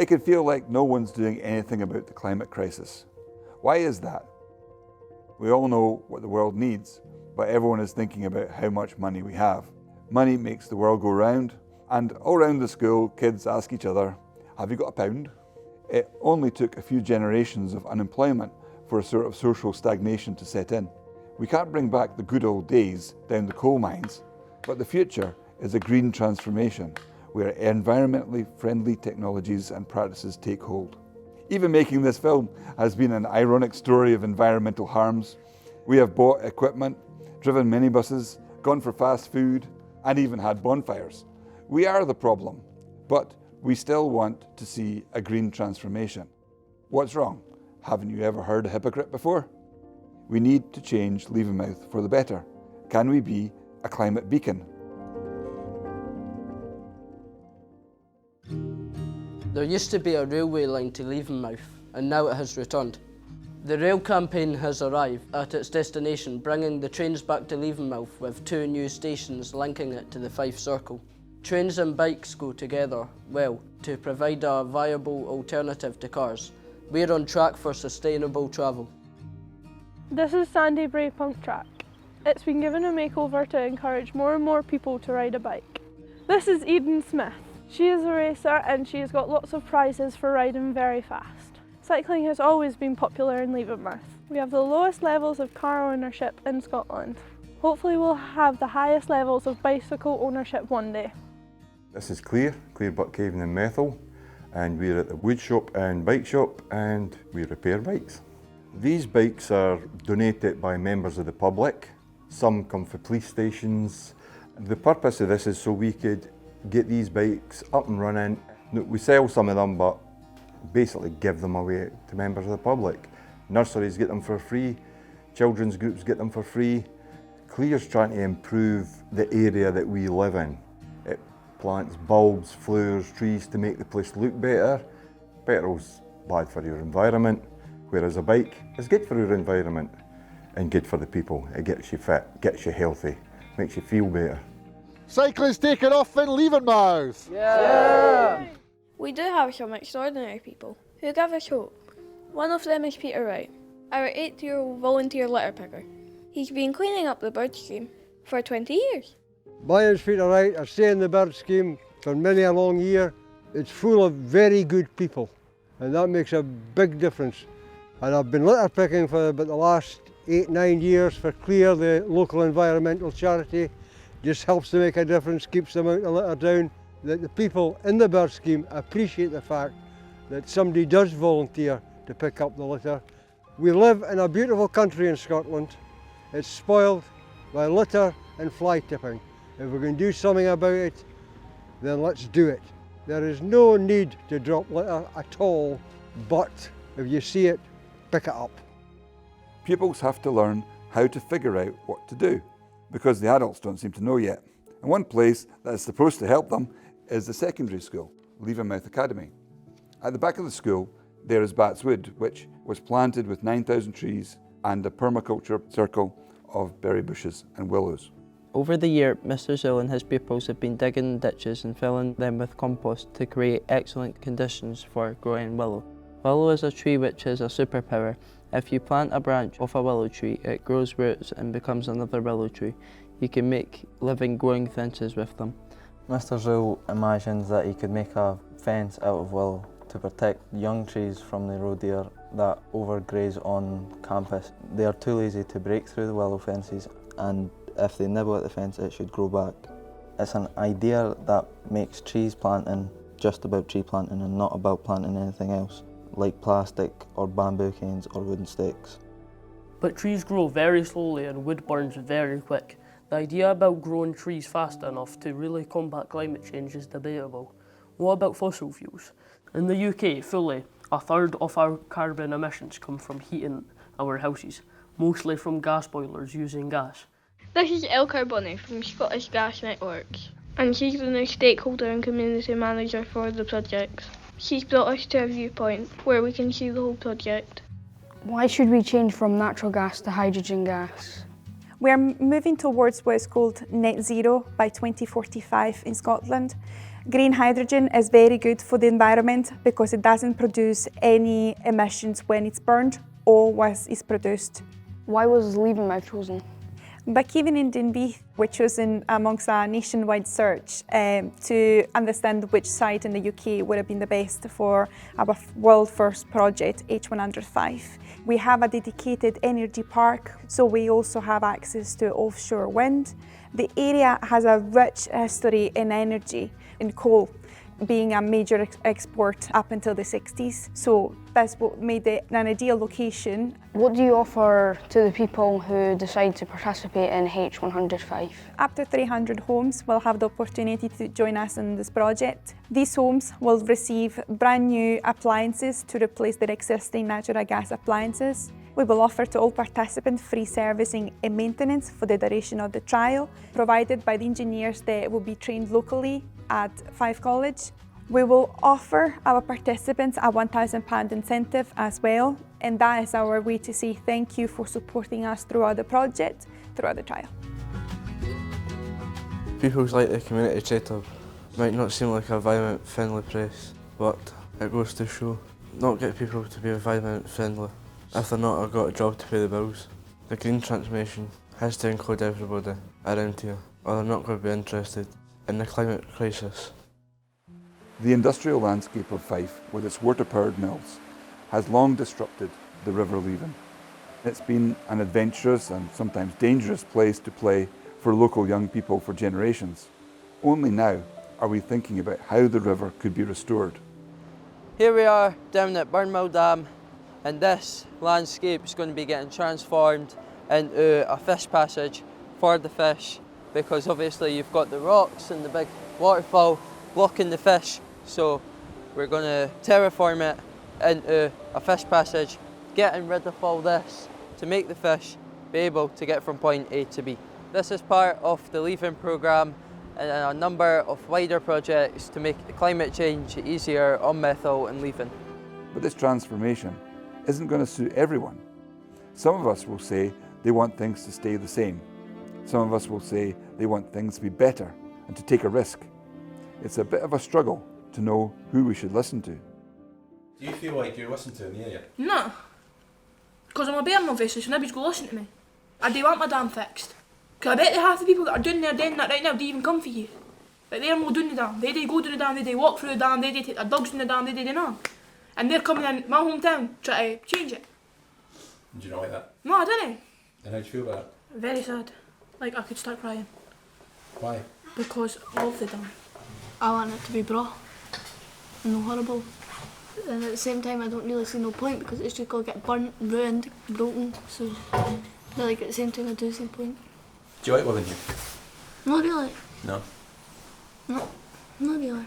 It can feel like no one's doing anything about the climate crisis. Why is that? We all know what the world needs, but everyone is thinking about how much money we have. Money makes the world go round, and all around the school, kids ask each other, "Have you got a pound?" It only took a few generations of unemployment for a sort of social stagnation to set in. We can't bring back the good old days down the coal mines, but the future is a green transformation where environmentally friendly technologies and practices take hold. Even making this film has been an ironic story of environmental harms. We have bought equipment, driven minibuses, gone for fast food, and even had bonfires. We are the problem, but we still want to see a green transformation. What's wrong? Haven't you ever heard a hypocrite before? We need to change Levenmouth for the better. Can we be a climate beacon? There used to be a railway line to Levenmouth, and now it has returned. The rail campaign has arrived at its destination, bringing the trains back to Levenmouth with 2 new stations linking it to the Fife Circle. Trains and bikes go together well to provide a viable alternative to cars. We're on track for sustainable travel. This is Sandy Brae Punk Track. It's been given a makeover to encourage more and more people to ride a bike. This is Eden Smith. She is a racer and she has got lots of prizes for riding very fast. Cycling has always been popular in Levenmouth. We have the lowest levels of car ownership in Scotland. Hopefully we'll have the highest levels of bicycle ownership one day. This is Claire Butt Caving and Methil, and we're at the wood shop and bike shop and we repair bikes. These bikes are donated by members of the public. Some come for police stations. The purpose of this is so we could get these bikes up and running. We sell some of them, but basically give them away to members of the public. Nurseries get them for free, children's groups get them for free. Claire's trying to improve the area that we live in. It plants bulbs, flowers, trees to make the place look better. Petrol's bad for your environment, whereas a bike is good for your environment and good for the people. It gets you fit, gets you healthy, makes you feel better. Cycling's taken off in Levenmouth! Yeah! We do have some extraordinary people who give us hope. One of them is Peter Wright, our 8-year-old volunteer litter picker. He's been cleaning up the bird scheme for 20 years. My name's Peter Wright. I stay in the bird scheme for many a long year. It's full of very good people, and that makes a big difference. And I've been litter picking for about the last 8-9 years for Clear, the local environmental charity. Just helps to make a difference, keeps the amount of litter down. That the people in the bird scheme appreciate the fact that somebody does volunteer to pick up the litter. We live in a beautiful country in Scotland. It's spoiled by litter and fly tipping. If we're going to do something about it, then let's do it. There is no need to drop litter at all, but if you see it, pick it up. Pupils have to learn how to figure out what to do, because the adults don't seem to know yet. And one place that is supposed to help them is the secondary school, Levenmouth Academy. At the back of the school, there is Bat's Wood, which was planted with 9,000 trees and a permaculture circle of berry bushes and willows. Over the year, Mr. Zuill and his pupils have been digging ditches and filling them with compost to create excellent conditions for growing willow. Willow is a tree which has a superpower. If you plant a branch of a willow tree, it grows roots and becomes another willow tree. You can make living growing fences with them. Mr. Zuill imagines that he could make a fence out of willow to protect young trees from the roe deer that overgraze on campus. They are too lazy to break through the willow fences, and if they nibble at the fence, it should grow back. It's an idea that makes trees planting just about tree planting and not about planting anything else, like plastic or bamboo canes or wooden sticks. But trees grow very slowly and wood burns very quick. The idea about growing trees fast enough to really combat climate change is debatable. What about fossil fuels? In the UK, fully, a third of our carbon emissions come from heating our houses, mostly from gas boilers using gas. This is Elle Carboni from Scottish Gas Networks, and she's the new stakeholder and community manager for the project. She's brought us to a viewpoint where we can see the whole project. Why should we change from natural gas to hydrogen gas? We're moving towards what is called net zero by 2045 in Scotland. Green hydrogen is very good for the environment because it doesn't produce any emissions when it's burned or once it's produced. Why was Levenmouth chosen? By Kevin and Dunbeath, we chose amongst a nationwide search to understand which site in the UK would have been the best for our world first project, H105. We have a dedicated energy park, so we also have access to offshore wind. The area has a rich history in energy, in coal, being a major export up until the 60s. So that's what made it an ideal location. What do you offer to the people who decide to participate in H105? Up to 300 homes will have the opportunity to join us in this project. These homes will receive brand new appliances to replace their existing natural gas appliances. We will offer to all participants free servicing and maintenance for the duration of the trial, provided by the engineers that will be trained locally at Fife College. We will offer our participants a £1,000 incentive as well, and that is our way to say thank you for supporting us throughout the project, throughout the trial. Pupils like the community setup. Might not seem like a environment friendly place, but it goes to show not get people to be environment friendly if they're not got a job to pay the bills. The green transformation has to include everybody around here, or they're not going to be interested in the climate crisis. The industrial landscape of Fife, with its water-powered mills, has long disrupted the River Leven. It's been an adventurous and sometimes dangerous place to play for local young people for generations. Only now are we thinking about how the river could be restored. Here we are down at Burnmill Dam, and this landscape is going to be getting transformed into a fish passage for the fish, because obviously you've got the rocks and the big waterfall blocking the fish, so we're going to terraform it into a fish passage, getting rid of all this to make the fish be able to get from point A to B. This is part of the Leven programme and a number of wider projects to make climate change easier on Methil and Leven. But this transformation isn't going to suit everyone. Some of us will say they want things to stay the same. Some of us will say they want things to be better and to take a risk. It's a bit of a struggle to know who we should listen to. Do you feel like you're listened to in the area? No, because I'm a bear obviously, so nobody's going to listen to me. I do want my dam fixed. Because I bet half the people that are doing their doing that right now don't even come for you. Like they're not doing the dam. They do go to the dam, they do walk through the dam, they do take their dogs in the dam, they do none. And they're coming in my hometown trying to change it. Do you not like that? No, I don't. And how do you feel about it? Very sad. Like I could start crying. Why? Because I love the dam. I want it to be bra. No horrible. And at the same time I don't really see no point because it's just going to get burnt, ruined, broken. So like at the same time I do see point. Do you like living here? Not really. No? No, not really.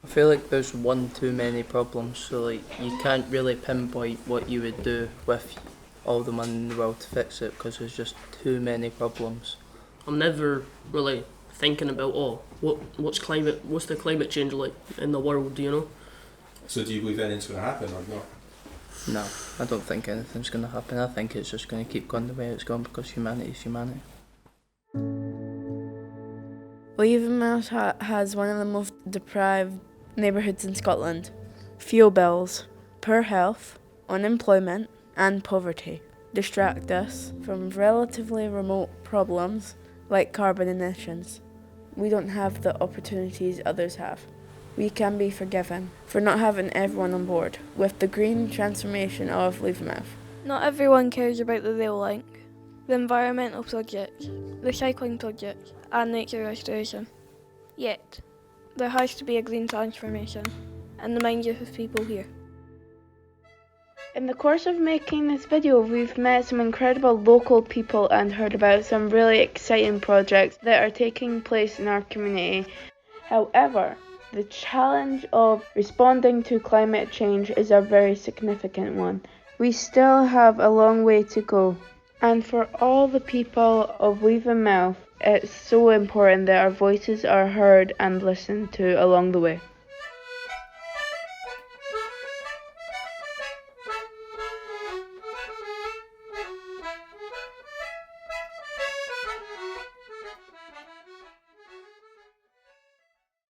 I feel like there's one too many problems, so like you can't really pinpoint what you would do with all the money in the world to fix it because there's just too many problems. I'm never really thinking about what's the climate change like in the world, you know? So do you believe anything's going to happen or not? No, I don't think anything's going to happen. I think it's just going to keep going the way it's going because humanity is humanity. Levenmouth has one of the most deprived neighbourhoods in Scotland. Fuel bills, poor health, unemployment and poverty distract us from relatively remote problems like carbon emissions. We don't have the opportunities others have. We can be forgiven for not having everyone on board with the green transformation of Levenmouth. Not everyone cares about the rail link, the environmental project, the cycling project and nature restoration. Yet, there has to be a green transformation in the minds of people here. In the course of making this video, we've met some incredible local people and heard about some really exciting projects that are taking place in our community. However, the challenge of responding to climate change is a very significant one. We still have a long way to go. And for all the people of Levenmouth, it's so important that our voices are heard and listened to along the way.